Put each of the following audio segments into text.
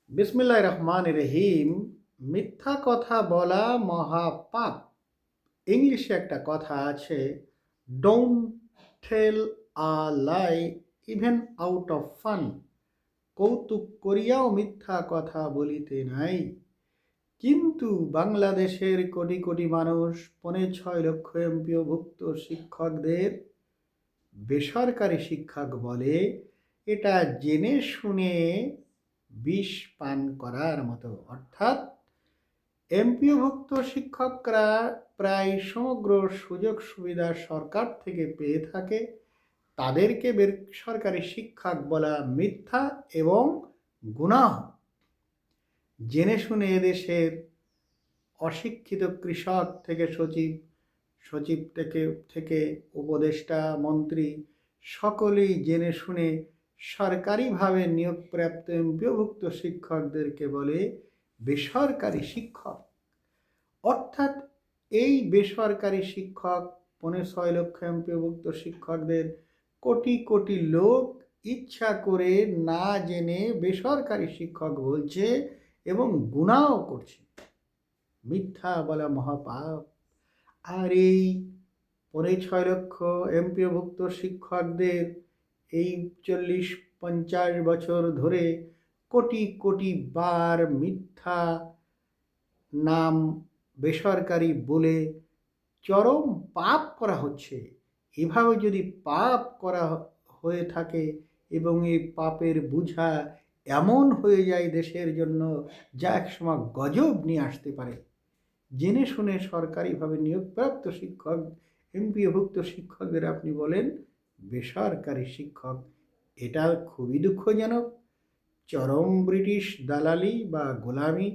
বিসমিল্লাহির রহমানির রহিম। মিথ্যা কথা বলা মহাপাপ। ইংলিশে একটা কথা আছে, don't tell a lie even out of fun. কৌতুক করিয়াও মিথ্যা কথা বলিতে নাই। কিন্তু বাংলাদেশের কোটি কোটি মানুষ, ৫.৬ লক্ষ এমপিওভুক্ত শিক্ষকদের বেসরকারি শিক্ষক বলে। এটা জেনে শুনে বিষ পান করার মতো। অর্থাৎ এমপিওভুক্ত শিক্ষকরা প্রায় সমগ্র সুযোগ সুবিধা সরকার থেকে পেয়ে থাকে। তাদেরকে বেসরকারি শিক্ষক বলা মিথ্যা এবং গুনাহ। জেনে শুনে এদেশের অশিক্ষিত কৃষক থেকে সচিব, সচিব থেকে উপদেষ্টা, মন্ত্রী সকলেই জেনে শুনে সরকারিভাবে নিয়োগপ্রাপ্ত এমপিওভুক্ত শিক্ষকদেরকে বলে বেসরকারি শিক্ষক। অর্থাৎ এই বেসরকারি শিক্ষক, ৫.৬ লক্ষ এমপিওভুক্ত শিক্ষকদের কোটি কোটি লোক ইচ্ছা করে না জেনে বেসরকারি শিক্ষক বলছে এবং গুনাহ করছে। মিথ্যা বলা মহাপাপ। আর এই ৫.৬ লক্ষ এমপিওভুক্ত শিক্ষকদের এই ৪০-৫০ বছর ধরে কোটি কোটি বার মিথ্যা নাম বেসরকারি বলে চরম পাপ করা হচ্ছে। এভাবে যদি পাপ করা হয়ে থাকে এবং এই পাপের বোঝা এমন হয়ে যায় দেশের জন্য, যা একসময় গজব নিয়ে আসতে পারে, জেনে শুনে সরকারিভাবে নিয়োগপ্রাপ্ত শিক্ষক, এমপিওভুক্ত শিক্ষকদের আপনি বলেন বেসরকারি শিক্ষক। এটা খুবই দুঃখজনক। চরম ব্রিটিশ দালালি বা গোলামি।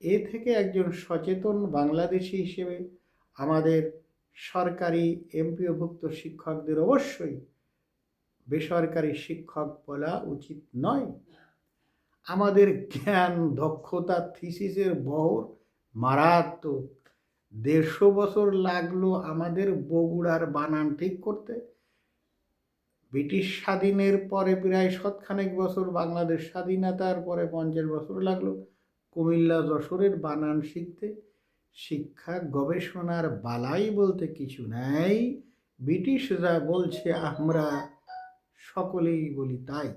এ থেকে একজন সচেতন বাংলাদেশি হিসেবে আমাদের সরকারি এমপিওভুক্ত শিক্ষকদের অবশ্যই বেসরকারি শিক্ষক বলা উচিত নয়। আমাদের জ্ঞান, দক্ষতা, থিসিসের বহর মারাত্মক। ১৫০ বছর লাগলো আমাদের বগুড়ার বানান ঠিক করতে। ব্রিটিশ স্বাধীনের পরে প্রায় শতখানেক বছর, বাংলাদেশ স্বাধীনতার পরে ৫০ বছর লাগলো কুমিল্লা যশোরের বানান শিখতে। শিক্ষা গবেষণার বালাই বলতে কিছু নাই। ব্রিটিশরা বলছে আমরা সকলেই বলি তাই।